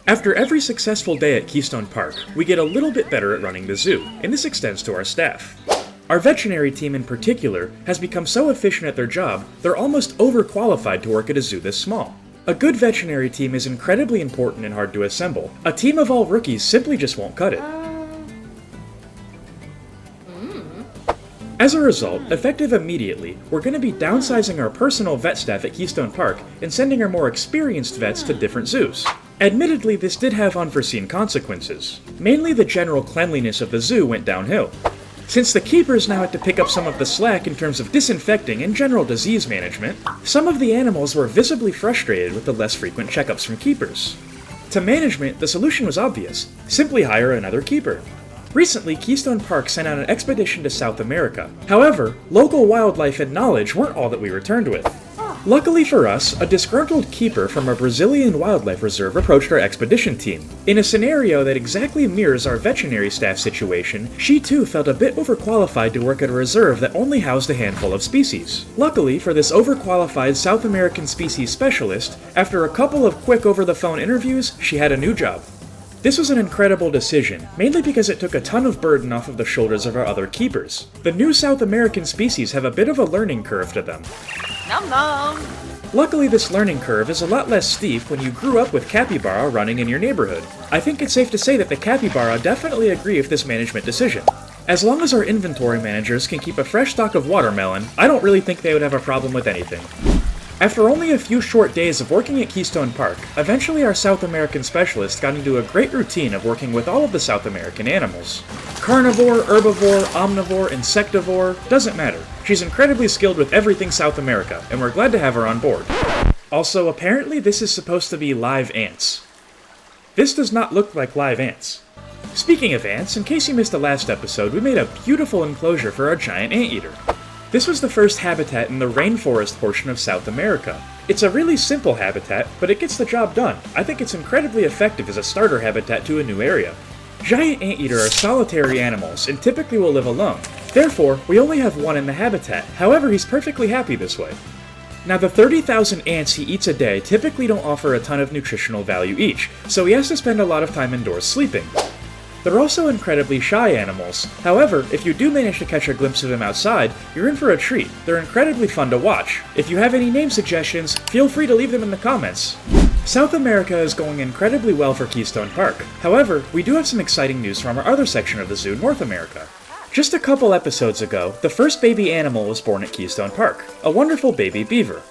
After every successful day at Keystone Park, we get a little bit better at running the zoo, and this extends to our staff. Our veterinary team in particular has become so efficient at their job, they're almost overqualified to work at a zoo this small. A good veterinary team is incredibly important and hard to assemble. A team of all rookies simply just won't cut it. As a result, effective immediately, we're going to be downsizing our personal vet staff at Keystone Park and sending our more experienced vets to different zoos. Admittedly, this did have unforeseen consequences. Mainly the general cleanliness of the zoo went downhill. Since the keepers now had to pick up some of the slack in terms of disinfecting and general disease management, some of the animals were visibly frustrated with the less frequent checkups from keepers. To management, the solution was obvious: simply hire another keeper. Recently, Keystone Park sent out an expedition to South America. However, local wildlife and knowledge weren't all that we returned with. Luckily for us, a disgruntled keeper from a Brazilian wildlife reserve approached our expedition team. In a scenario that exactly mirrors our veterinary staff situation, she too felt a bit overqualified to work at a reserve that only housed a handful of species. Luckily for this overqualified South American species specialist, after a couple of quick over-the-phone interviews, she had a new job. This was an incredible decision, mainly because it took a ton of burden off of the shoulders of our other keepers. The new South American species have a bit of a learning curve to them. Nom nom! Luckily, this learning curve is a lot less steep when you grew up with capybara running in your neighborhood. I think it's safe to say that the capybara definitely agree with this management decision. As long as our inventory managers can keep a fresh stock of watermelon, I don't really think they would have a problem with anything. After only a few short days of working at Keystone Park, eventually our South American specialist got into a great routine of working with all of the South American animals. Carnivore, herbivore, omnivore, insectivore, doesn't matter. She's incredibly skilled with everything South America, and we're glad to have her on board. Also, apparently this is supposed to be live ants. This does not look like live ants. Speaking of ants, in case you missed the last episode, we made a beautiful enclosure for our giant anteater. This was the first habitat in the Rainforest portion of South America. It's a really simple habitat, but it gets the job done. I think it's incredibly effective as a starter habitat to a new area. Giant anteater are solitary animals and typically will live alone. Therefore, we only have one in the habitat. However, he's perfectly happy this way. Now, the 30,000 ants he eats a day typically don't offer a ton of nutritional value each, so he has to spend a lot of time indoors sleeping. They're also incredibly shy animals. However, if you do manage to catch a glimpse of them outside, you're in for a treat. They're incredibly fun to watch. If you have any name suggestions, feel free to leave them in the comments. South America is going incredibly well for Keystone Park. However, we do have some exciting news from our other section of the zoo, North America. Just a couple episodes ago, the first baby animal was born at Keystone Park, a wonderful baby beaver.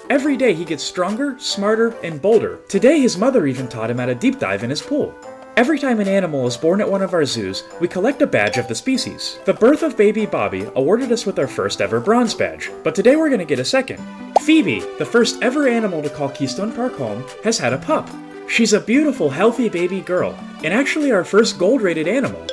Every day he gets stronger, smarter, and bolder. Today his mother even taught him how to deep dive in his pool. Every time an animal is born at one of our zoos, we collect a badge of the species. The birth of baby Bobby awarded us with our first ever bronze badge, but today we're going to get a second. Phoebe, the first ever animal to call Keystone Park home, has had a pup. She's a beautiful, healthy baby girl, and actually our first gold-rated animal.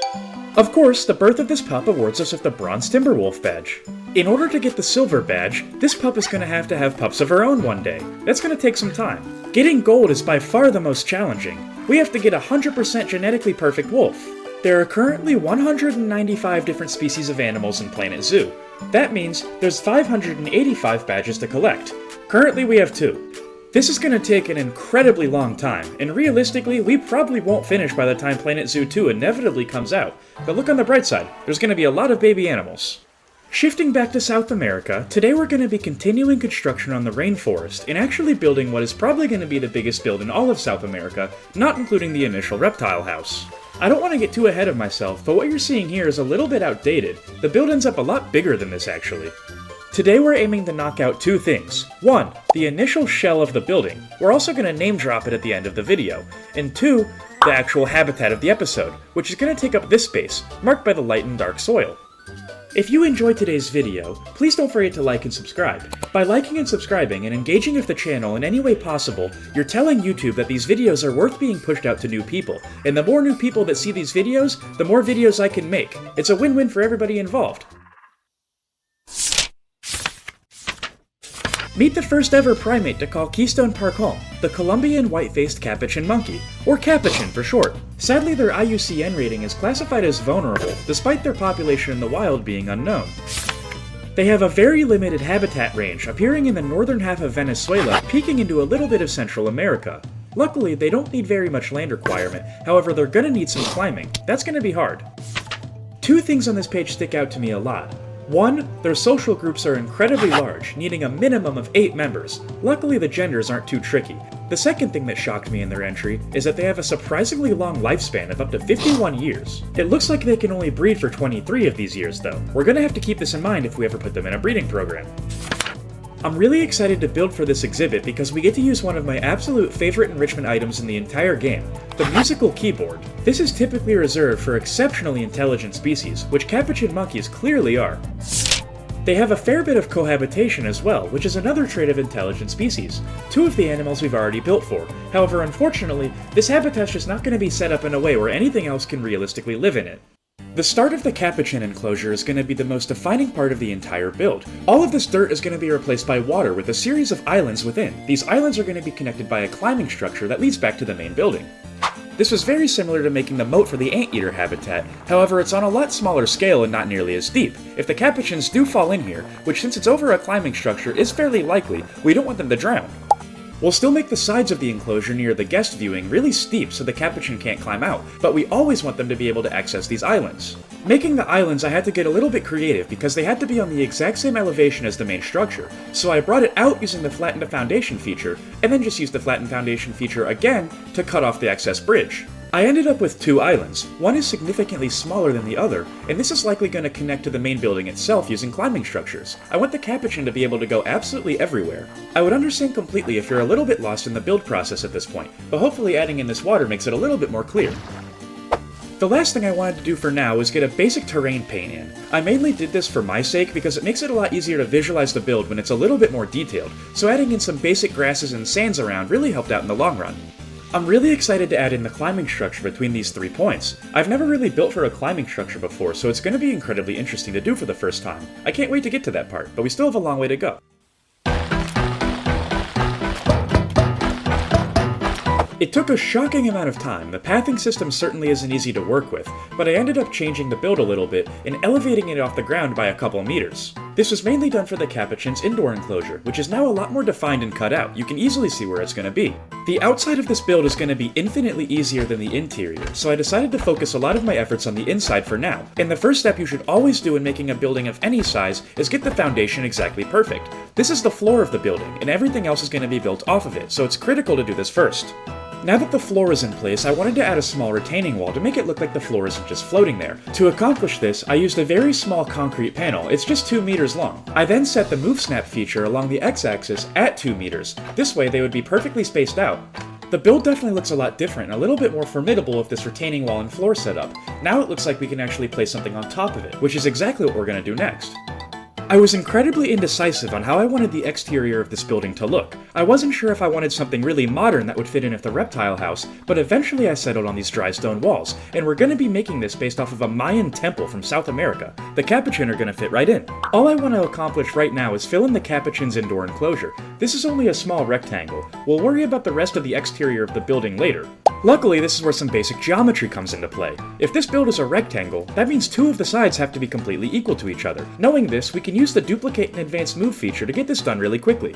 Of course, the birth of this pup awards us with the bronze Timberwolf badge. In order to get the silver badge, this pup is going to have pups of her own one day. That's going to take some time. Getting gold is by far the most challenging. We have to get a 100% genetically perfect wolf. There are currently 195 different species of animals in Planet Zoo. That means there's 585 badges to collect. Currently we have 2. This is going to take an incredibly long time, and realistically, we probably won't finish by the time Planet Zoo 2 inevitably comes out. But look on the bright side, there's going to be a lot of baby animals. Shifting back to South America, today we're going to be continuing construction on the Rainforest and actually building what is probably going to be the biggest build in all of South America, not including the initial reptile house. I don't want to get too ahead of myself, but what you're seeing here is a little bit outdated. The build ends up a lot bigger than this actually. Today we're aiming to knock out 2 things. 1, the initial shell of the building. We're also going to name drop it at the end of the video. And 2, the actual habitat of the episode, which is going to take up this space, marked by the light and dark soil. If you enjoyed today's video, please don't forget to like and subscribe. By liking and subscribing and engaging with the channel in any way possible, you're telling YouTube that these videos are worth being pushed out to new people. And the more new people that see these videos, the more videos I can make. It's a win-win for everybody involved. Meet the first ever primate to call Keystone Park home, the Columbian White-Faced Capuchin Monkey, or Capuchin for short. Sadly, their IUCN rating is classified as vulnerable, despite their population in the wild being unknown. They have a very limited habitat range, appearing in the northern half of Venezuela, peeking into a little bit of Central America. Luckily, they don't need very much land requirement, however they're gonna need some climbing. That's gonna be hard. Two things on this page stick out to me a lot. One, their social groups are incredibly large, needing a minimum of 8 members. Luckily, the genders aren't too tricky. The second thing that shocked me in their entry is that they have a surprisingly long lifespan of up to 51 years. It looks like they can only breed for 23 of these years, though. We're gonna have to keep this in mind if we ever put them in a breeding program. I'm really excited to build for this exhibit because we get to use one of my absolute favorite enrichment items in the entire game, the musical keyboard. This is typically reserved for exceptionally intelligent species, which capuchin monkeys clearly are. They have a fair bit of cohabitation as well, which is another trait of intelligent species. 2 of the animals we've already built for. However, unfortunately, this habitat's just not going to be set up in a way where anything else can realistically live in it. The start of the capuchin enclosure is going to be the most defining part of the entire build. All of this dirt is going to be replaced by water with a series of islands within. These islands are going to be connected by a climbing structure that leads back to the main building. This was very similar to making the moat for the anteater habitat, however it's on a lot smaller scale and not nearly as deep. If the capuchins do fall in here, which since it's over a climbing structure is fairly likely, we don't want them to drown. We'll still make the sides of the enclosure near the guest viewing really steep so the capuchin can't climb out, but we always want them to be able to access these islands. Making the islands I had to get a little bit creative because they had to be on the exact same elevation as the main structure, so I brought it out using the flatten to foundation feature, and then just used the flatten foundation feature again to cut off the excess bridge. I ended up with 2 islands. One is significantly smaller than the other, and this is likely going to connect to the main building itself using climbing structures. I want the capuchin to be able to go absolutely everywhere. I would understand completely if you're a little bit lost in the build process at this point, but hopefully adding in this water makes it a little bit more clear. The last thing I wanted to do for now is get a basic terrain paint in. I mainly did this for my sake because it makes it a lot easier to visualize the build when it's a little bit more detailed, so adding in some basic grasses and sands around really helped out in the long run. I'm really excited to add in the climbing structure between these 3 points. I've never really built for a climbing structure before, so it's going to be incredibly interesting to do for the first time. I can't wait to get to that part, but we still have a long way to go. It took a shocking amount of time. The pathing system certainly isn't easy to work with, but I ended up changing the build a little bit and elevating it off the ground by a couple meters. This was mainly done for the capuchin's indoor enclosure, which is now a lot more defined and cut out. You can easily see where it's going to be. The outside of this build is going to be infinitely easier than the interior, so I decided to focus a lot of my efforts on the inside for now. And the first step you should always do in making a building of any size is get the foundation exactly perfect. This is the floor of the building, and everything else is going to be built off of it, so it's critical to do this first. Now that the floor is in place, I wanted to add a small retaining wall to make it look like the floor isn't just floating there. To accomplish this, I used a very small concrete panel. It's just 2 meters long. I then set the move snap feature along the x-axis at 2 meters. This way they would be perfectly spaced out. The build definitely looks a lot different and a little bit more formidable with this retaining wall and floor setup. Now it looks like we can actually place something on top of it, which is exactly what we're going to do next. I was incredibly indecisive on how I wanted the exterior of this building to look. I wasn't sure if I wanted something really modern that would fit in with the reptile house, but eventually I settled on these dry stone walls, and we're going to be making this based off of a Mayan temple from South America. The capuchin are going to fit right in. All I want to accomplish right now is fill in the capuchin's indoor enclosure. This is only a small rectangle. We'll worry about the rest of the exterior of the building later. Luckily, this is where some basic geometry comes into play. If this build is a rectangle, that means 2 of the sides have to be completely equal to each other. Knowing this, we can use the duplicate and advanced move feature to get this done really quickly.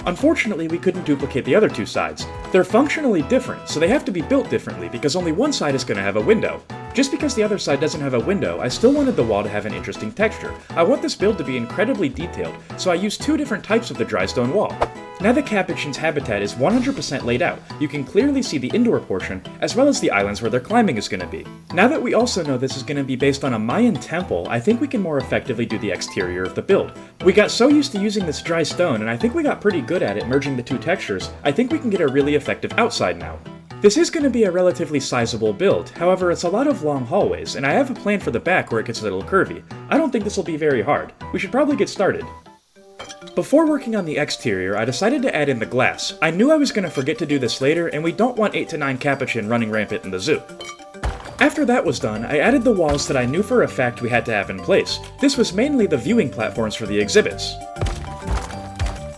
Unfortunately, we couldn't duplicate the other 2 sides. They're functionally different, so they have to be built differently because only one side is going to have a window. Just because the other side doesn't have a window, I still wanted the wall to have an interesting texture. I want this build to be incredibly detailed, so I used 2 different types of the dry stone wall. Now the capuchin's habitat is 100% laid out, you can clearly see the indoor portion, as well as the islands where their climbing is going to be. Now that we also know this is going to be based on a Mayan temple, I think we can more effectively do the exterior of the build. We got so used to using this dry stone, and I think we got pretty good at it merging the 2 textures, I think we can get a really effective outside now. This is going to be a relatively sizable build, however it's a lot of long hallways, and I have a plan for the back where it gets a little curvy. I don't think this will be very hard. We should probably get started. Before working on the exterior, I decided to add in the glass. I knew I was going to forget to do this later, and we don't want 8 to 9 capuchin running rampant in the zoo. After that was done, I added the walls that I knew for a fact we had to have in place. This was mainly the viewing platforms for the exhibits.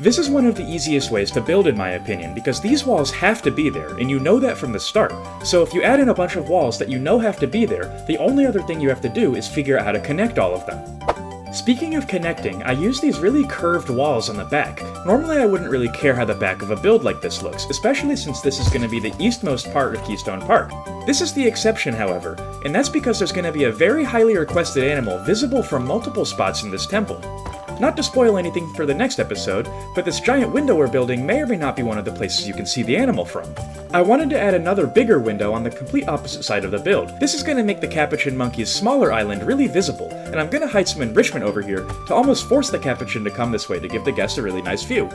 This is one of the easiest ways to build in my opinion, because these walls have to be there, and you know that from the start. So if you add in a bunch of walls that you know have to be there, the only other thing you have to do is figure out how to connect all of them. Speaking of connecting, I use these really curved walls on the back. Normally I wouldn't really care how the back of a build like this looks, especially since this is going to be the eastmost part of Keystone Park. This is the exception, however, and that's because there's going to be a very highly requested animal visible from multiple spots in this temple. Not to spoil anything for the next episode, but this giant window we're building may or may not be one of the places you can see the animal from. I wanted to add another bigger window on the complete opposite side of the build. This is going to make the Capuchin Monkey's smaller island really visible, and I'm going to hide some enrichment over here to almost force the Capuchin to come this way to give the guest a really nice view.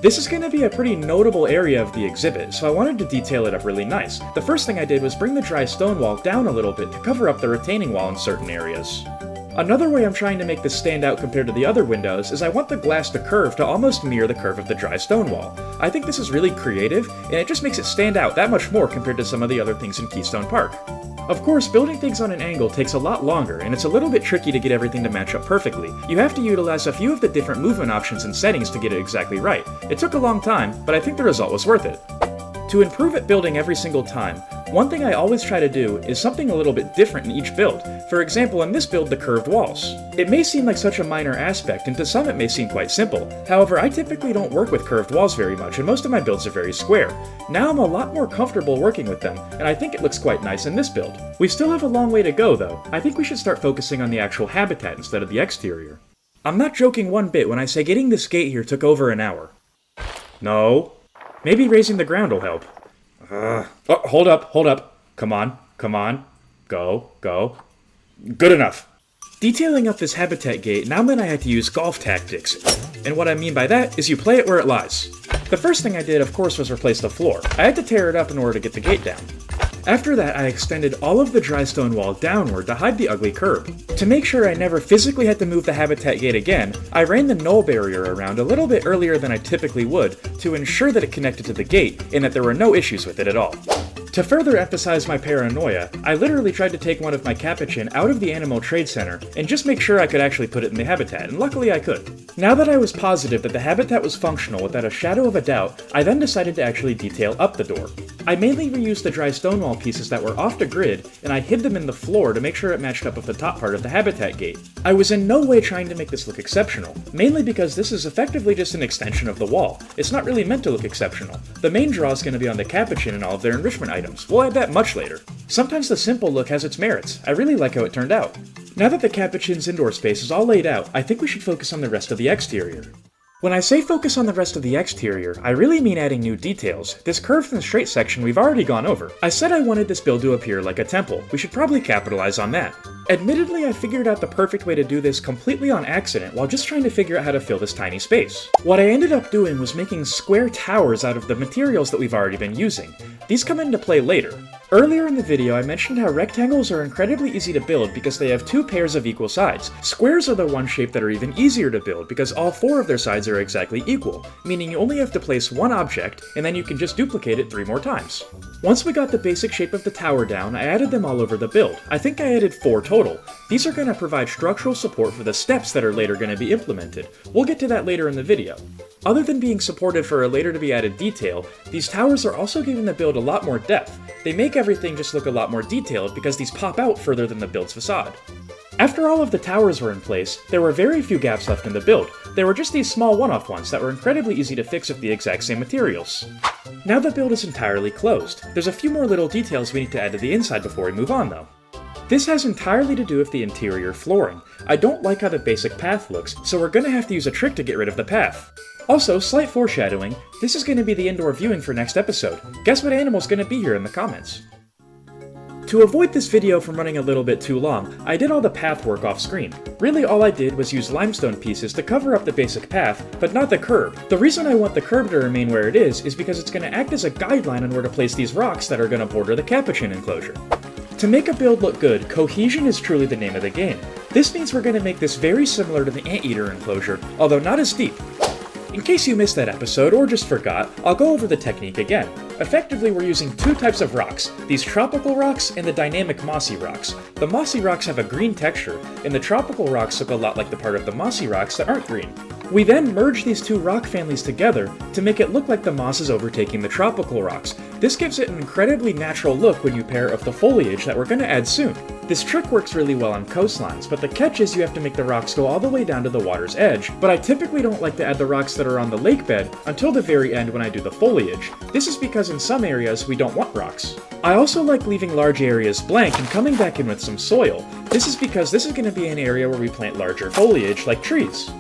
This is going to be a pretty notable area of the exhibit, so I wanted to detail it up really nice. The first thing I did was bring the dry stone wall down a little bit to cover up the retaining wall in certain areas. Another way I'm trying to make this stand out compared to the other windows is I want the glass to curve to almost mirror the curve of the dry stone wall. I think this is really creative, and it just makes it stand out that much more compared to some of the other things in Keystone Park. Of course, building things on an angle takes a lot longer, and it's a little bit tricky to get everything to match up perfectly. You have to utilize a few of the different movement options and settings to get it exactly right. It took a long time, but I think the result was worth it. To improve at building every single time, one thing I always try to do is something a little bit different in each build. For example, in this build, the curved walls. It may seem like such a minor aspect, and to some it may seem quite simple. However, I typically don't work with curved walls very much, and most of my builds are very square. Now I'm a lot more comfortable working with them, and I think it looks quite nice in this build. We still have a long way to go, though. I think we should start focusing on the actual habitat instead of the exterior. I'm not joking one bit when I say getting this gate here took over an hour. No. Maybe raising the ground will help. Oh, hold up. Come on. Go. Good enough. Detailing up this habitat gate now meant I had to use golf tactics. And what I mean by that is you play it where it lies. The first thing I did, of course, was replace the floor. I had to tear it up in order to get the gate down. After that, I extended all of the dry stone wall downward to hide the ugly curb. To make sure I never physically had to move the habitat gate again, I ran the null barrier around a little bit earlier than I typically would to ensure that it connected to the gate and that there were no issues with it at all. To further emphasize my paranoia, I literally tried to take one of my capuchin out of the Animal Trade Center and just make sure I could actually put it in the habitat, and luckily I could. Now that I was positive that the habitat was functional without a shadow of a doubt, I then decided to actually detail up the door. I mainly reused the dry stone wall pieces that were off the grid, and I hid them in the floor to make sure it matched up with the top part of the habitat gate. I was in no way trying to make this look exceptional, mainly because this is effectively just an extension of the wall. It's not really meant to look exceptional. The main draw is going to be on the capuchin and all of their enrichment items. We'll add that much later. Sometimes the simple look has its merits. I really like how it turned out. Now that the capuchin's indoor space is all laid out, I think we should focus on the rest of the exterior. When I say focus on the rest of the exterior, I really mean adding new details. This curved and straight section we've already gone over. I said I wanted this build to appear like a temple. We should probably capitalize on that. Admittedly, I figured out the perfect way to do this completely on accident while just trying to figure out how to fill this tiny space. What I ended up doing was making square towers out of the materials that we've already been using. These come into play later. Earlier in the video, I mentioned how rectangles are incredibly easy to build because they have two pairs of equal sides. Squares are the one shape that are even easier to build because all four of their sides are exactly equal, meaning you only have to place one object and then you can just duplicate it 3 more times. Once we got the basic shape of the tower down, I added them all over the build. I think I added 4 total. These are going to provide structural support for the steps that are later going to be implemented. We'll get to that later in the video. Other than being supported for a later to be added detail, these towers are also giving the build a lot more depth. They make everything just look a lot more detailed because these pop out further than the build's facade. After all of the towers were in place, there were very few gaps left in the build. There were just these small one-off ones that were incredibly easy to fix with the exact same materials. Now the build is entirely closed. There's a few more little details we need to add to the inside before we move on though. This has entirely to do with the interior flooring. I don't like how the basic path looks, so we're gonna have to use a trick to get rid of the path. Also, slight foreshadowing, this is going to be the indoor viewing for next episode. Guess what animal's going to be here in the comments? To avoid this video from running a little bit too long, I did all the path work off screen. Really all I did was use limestone pieces to cover up the basic path, but not the curb. The reason I want the curb to remain where it is because it's going to act as a guideline on where to place these rocks that are going to border the capuchin enclosure. To make a build look good, cohesion is truly the name of the game. This means we're going to make this very similar to the anteater enclosure, although not as deep. In case you missed that episode or just forgot, I'll go over the technique again. Effectively, we're using 2 types of rocks, these tropical rocks and the dynamic mossy rocks. The mossy rocks have a green texture, and the tropical rocks look a lot like the part of the mossy rocks that aren't green. We then merge these two rock families together to make it look like the moss is overtaking the tropical rocks. This gives it an incredibly natural look when you pair up the foliage that we're going to add soon. This trick works really well on coastlines, but the catch is you have to make the rocks go all the way down to the water's edge. But I typically don't like to add the rocks that are on the lake bed until the very end when I do the foliage. This is because in some areas we don't want rocks. I also like leaving large areas blank and coming back in with some soil. This is because this is going to be an area where we plant larger foliage, like trees.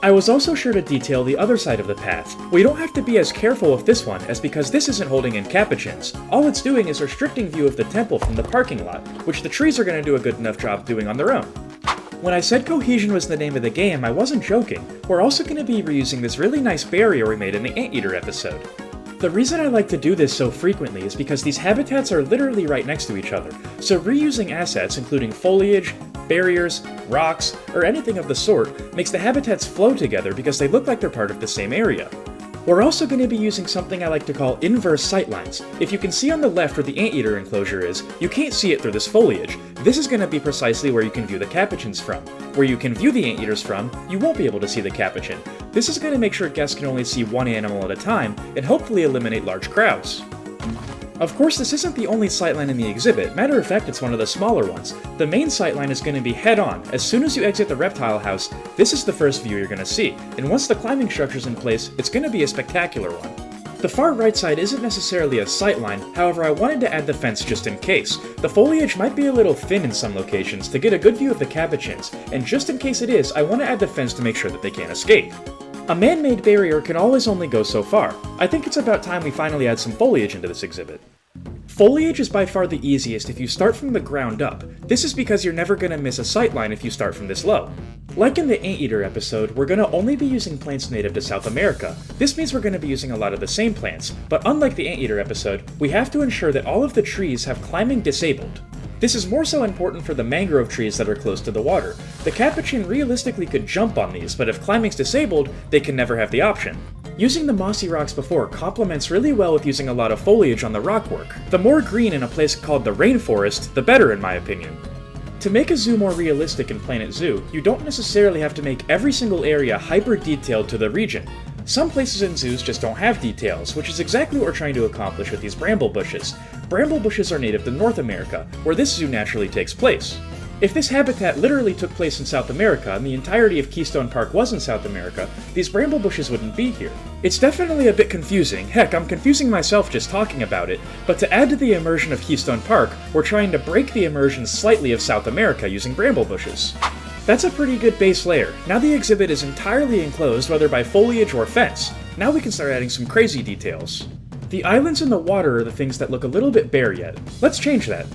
I was also sure to detail the other side of the path. We don't have to be as careful with this one, as because this isn't holding in capuchins. All it's doing is restricting view of the temple from the parking lot, which the trees are going to do a good enough job doing on their own. When I said cohesion was the name of the game, I wasn't joking. We're also going to be reusing this really nice barrier we made in the anteater episode. The reason I like to do this so frequently is because these habitats are literally right next to each other, so reusing assets including foliage, barriers, rocks, or anything of the sort makes the habitats flow together because they look like they're part of the same area. We're also going to be using something I like to call inverse sightlines. If you can see on the left where the anteater enclosure is, you can't see it through this foliage. This is going to be precisely where you can view the capuchins from. Where you can view the anteaters from, you won't be able to see the capuchin. This is going to make sure guests can only see one animal at a time, and hopefully eliminate large crowds. Of course, this isn't the only sightline in the exhibit. Matter of fact, it's one of the smaller ones. The main sightline is going to be head-on. As soon as you exit the reptile house, this is the first view you're going to see, and once the climbing structure's in place, it's going to be a spectacular one. The far right side isn't necessarily a sightline, however I wanted to add the fence just in case. The foliage might be a little thin in some locations to get a good view of the capuchins, and just in case it is, I want to add the fence to make sure that they can't escape. A man-made barrier can always only go so far. I think it's about time we finally add some foliage into this exhibit. Foliage is by far the easiest if you start from the ground up. This is because you're never going to miss a sightline if you start from this low. Like in the anteater episode, we're going to only be using plants native to South America. This means we're going to be using a lot of the same plants, but unlike the anteater episode, we have to ensure that all of the trees have climbing disabled. This is more so important for the mangrove trees that are close to the water. The capuchin realistically could jump on these, but if climbing's disabled, they can never have the option. Using the mossy rocks before complements really well with using a lot of foliage on the rockwork. The more green in a place called the Rainforest, the better in my opinion. To make a zoo more realistic in Planet Zoo, you don't necessarily have to make every single area hyper-detailed to the region. Some places in zoos just don't have details, which is exactly what we're trying to accomplish with these bramble bushes. Bramble bushes are native to North America, where this zoo naturally takes place. If this habitat literally took place in South America and the entirety of Keystone Park was in South America, these bramble bushes wouldn't be here. It's definitely a bit confusing, heck, I'm confusing myself just talking about it, but to add to the immersion of Keystone Park, we're trying to break the immersion slightly of South America using bramble bushes. That's a pretty good base layer. Now the exhibit is entirely enclosed, whether by foliage or fence. Now we can start adding some crazy details. The islands in the water are the things that look a little bit bare yet. Let's change that.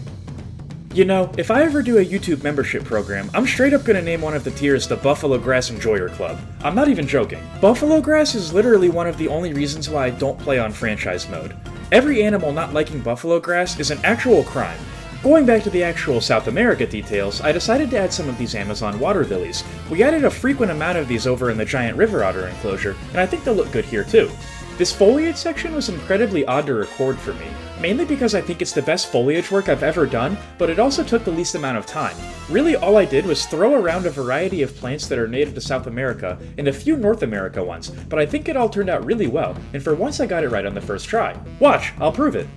You know, if I ever do a YouTube membership program, I'm straight up gonna name one of the tiers the Buffalo Grass Enjoyer Club. I'm not even joking. Buffalo grass is literally one of the only reasons why I don't play on franchise mode. Every animal not liking buffalo grass is an actual crime. Going back to the actual South America details, I decided to add some of these Amazon water lilies. We added a frequent amount of these over in the giant river otter enclosure, and I think they'll look good here too. This foliage section was incredibly odd to record for me, mainly because I think it's the best foliage work I've ever done, but it also took the least amount of time. Really all I did was throw around a variety of plants that are native to South America and a few North America ones, but I think it all turned out really well, and for once I got it right on the first try. Watch, I'll prove it.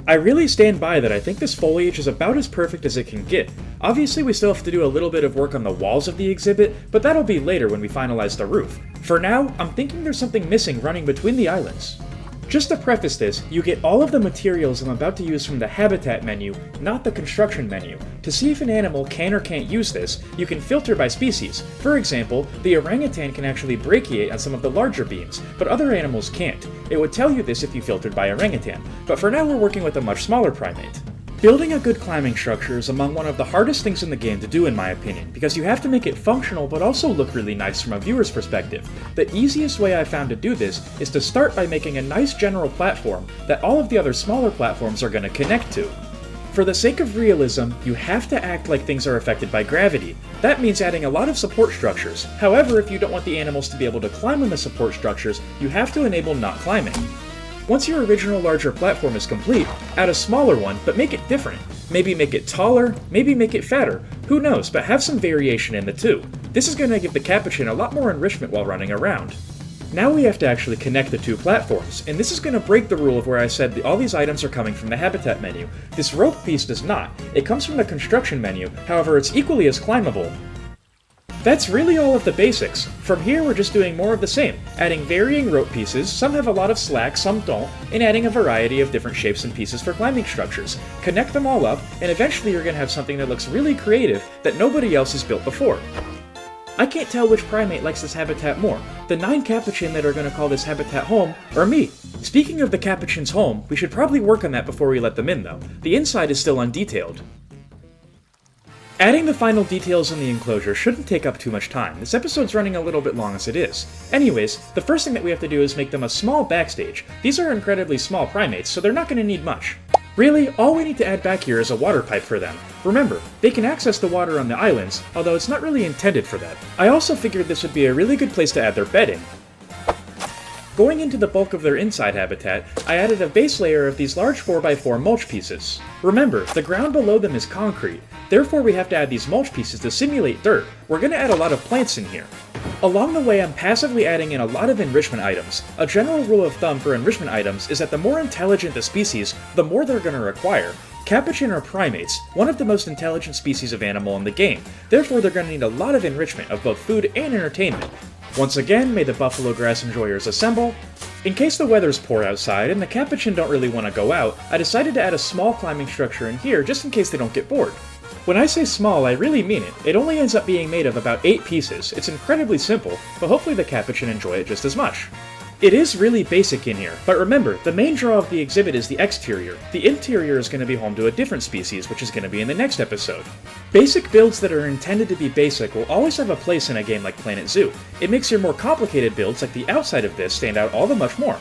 I really stand by that I think this foliage is about as perfect as it can get. Obviously we still have to do a little bit of work on the walls of the exhibit, but that'll be later when we finalize the roof. For now, I'm thinking there's something missing running between the islands. Just to preface this, you get all of the materials I'm about to use from the Habitat menu, not the Construction menu. To see if an animal can or can't use this, you can filter by species. For example, the orangutan can actually brachiate on some of the larger beams, but other animals can't. It would tell you this if you filtered by orangutan, but for now we're working with a much smaller primate. Building a good climbing structure is among one of the hardest things in the game to do in my opinion, because you have to make it functional but also look really nice from a viewer's perspective. The easiest way I found to do this is to start by making a nice general platform that all of the other smaller platforms are going to connect to. For the sake of realism, you have to act like things are affected by gravity. That means adding a lot of support structures. However, if you don't want the animals to be able to climb on the support structures, you have to enable not climbing. Once your original larger platform is complete, add a smaller one, but make it different. Maybe make it taller, maybe make it fatter. Who knows, but have some variation in the two. This is going to give the capuchin a lot more enrichment while running around. Now we have to actually connect the two platforms, and this is going to break the rule of where I said all these items are coming from the habitat menu. This rope piece does not. It comes from the construction menu, however it's equally as climbable. That's really all of the basics. From here we're just doing more of the same, adding varying rope pieces, some have a lot of slack, some don't, and adding a variety of different shapes and pieces for climbing structures. Connect them all up, and eventually you're going to have something that looks really creative that nobody else has built before. I can't tell which primate likes this habitat more, the 9 capuchin that are going to call this habitat home, or me. Speaking of the capuchin's home, we should probably work on that before we let them in though. The inside is still undetailed. Adding the final details in the enclosure shouldn't take up too much time. This episode's running a little bit long as it is. Anyways, the first thing that we have to do is make them a small backstage. These are incredibly small primates, so they're not going to need much. Really, all we need to add back here is a water pipe for them. Remember, they can access the water on the islands, although it's not really intended for that. I also figured this would be a really good place to add their bedding. Going into the bulk of their inside habitat, I added a base layer of these large 4x4 mulch pieces. Remember, the ground below them is concrete, therefore we have to add these mulch pieces to simulate dirt. We're going to add a lot of plants in here. Along the way, I'm passively adding in a lot of enrichment items. A general rule of thumb for enrichment items is that the more intelligent the species, the more they're going to require. Capuchin are primates, one of the most intelligent species of animal in the game, therefore they're going to need a lot of enrichment of both food and entertainment. Once again, may the buffalo grass enjoyers assemble. In case the weather's poor outside and the capuchin don't really want to go out, I decided to add a small climbing structure in here just in case they don't get bored. When I say small, I really mean it. It only ends up being made of about 8 pieces. It's incredibly simple, but hopefully the capuchin enjoy it just as much. It is really basic in here, but remember, the main draw of the exhibit is the exterior. The interior is going to be home to a different species, which is going to be in the next episode. Basic builds that are intended to be basic will always have a place in a game like Planet Zoo. It makes your more complicated builds, like the outside of this, stand out all the much more.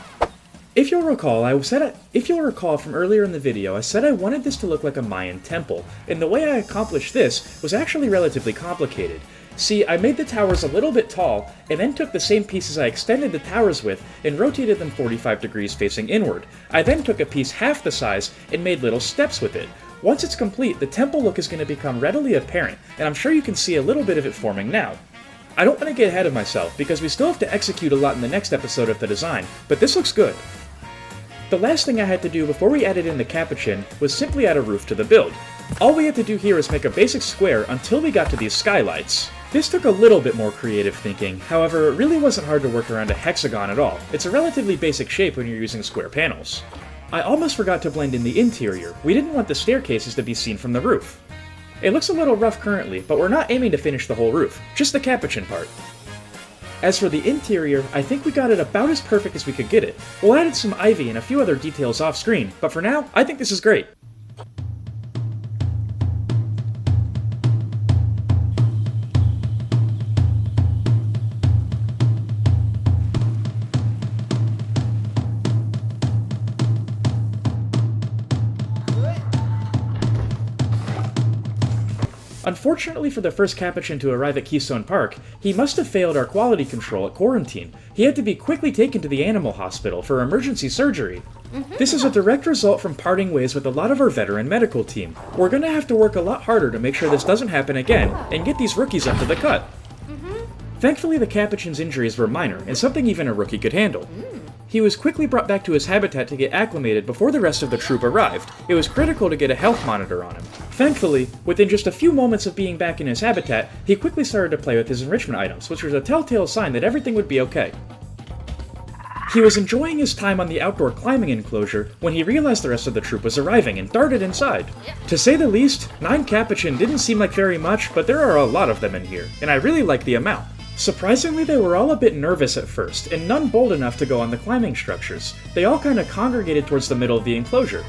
If you'll recall from earlier in the video, I said I wanted this to look like a Mayan temple, and the way I accomplished this was actually relatively complicated. See, I made the towers a little bit tall, and then took the same pieces I extended the towers with and rotated them 45 degrees facing inward. I then took a piece half the size and made little steps with it. Once it's complete, the temple look is going to become readily apparent, and I'm sure you can see a little bit of it forming now. I don't want to get ahead of myself, because we still have to execute a lot in the next episode of the design, but this looks good. The last thing I had to do before we added in the capuchin was simply add a roof to the build. All we had to do here is make a basic square until we got to these skylights. This took a little bit more creative thinking, however, it really wasn't hard to work around a hexagon at all. It's a relatively basic shape when you're using square panels. I almost forgot to blend in the interior. We didn't want the staircases to be seen from the roof. It looks a little rough currently, but we're not aiming to finish the whole roof, just the capuchin part. As for the interior, I think we got it about as perfect as we could get it. We'll add some ivy and a few other details off screen, but for now, I think this is great. Unfortunately for the first capuchin to arrive at Keystone Park, he must have failed our quality control at quarantine. He had to be quickly taken to the animal hospital for emergency surgery. This is a direct result from parting ways with a lot of our veteran medical team. We're gonna have to work a lot harder to make sure this doesn't happen again, and get these rookies up to the cut. Thankfully the capuchin's injuries were minor, and something even a rookie could handle. He was quickly brought back to his habitat to get acclimated before the rest of the troop arrived. It was critical to get a health monitor on him. Thankfully, within just a few moments of being back in his habitat, he quickly started to play with his enrichment items, which was a telltale sign that everything would be okay. He was enjoying his time on the outdoor climbing enclosure when he realized the rest of the troop was arriving and darted inside. To say the least, 9 capuchin didn't seem like very much, but there are a lot of them in here, and I really like the amount. Surprisingly, they were all a bit nervous at first, and none bold enough to go on the climbing structures. They all kinda congregated towards the middle of the enclosure.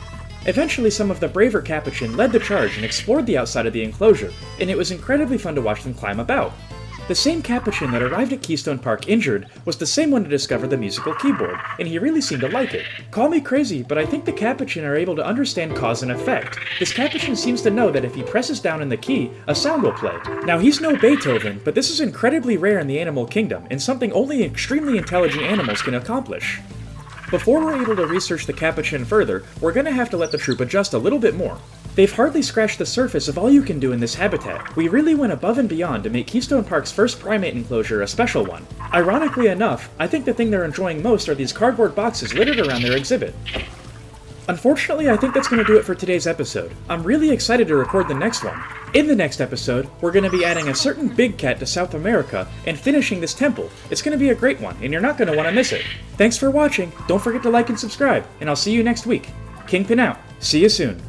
Eventually, some of the braver capuchin led the charge and explored the outside of the enclosure, and it was incredibly fun to watch them climb about. The same capuchin that arrived at Keystone Park injured was the same one to discover the musical keyboard, and he really seemed to like it. Call me crazy, but I think the capuchin are able to understand cause and effect. This capuchin seems to know that if he presses down in the key, a sound will play. Now he's no Beethoven, but this is incredibly rare in the animal kingdom, and something only extremely intelligent animals can accomplish. Before we're able to research the capuchin further, we're gonna have to let the troop adjust a little bit more. They've hardly scratched the surface of all you can do in this habitat. We really went above and beyond to make Keystone Park's first primate enclosure a special one. Ironically enough, I think the thing they're enjoying most are these cardboard boxes littered around their exhibit. Unfortunately, I think that's going to do it for today's episode. I'm really excited to record the next one. In the next episode, we're going to be adding a certain big cat to South America and finishing this temple. It's going to be a great one, and you're not going to want to miss it. Thanks for watching, don't forget to like and subscribe, and I'll see you next week. Kingpin out. See you soon.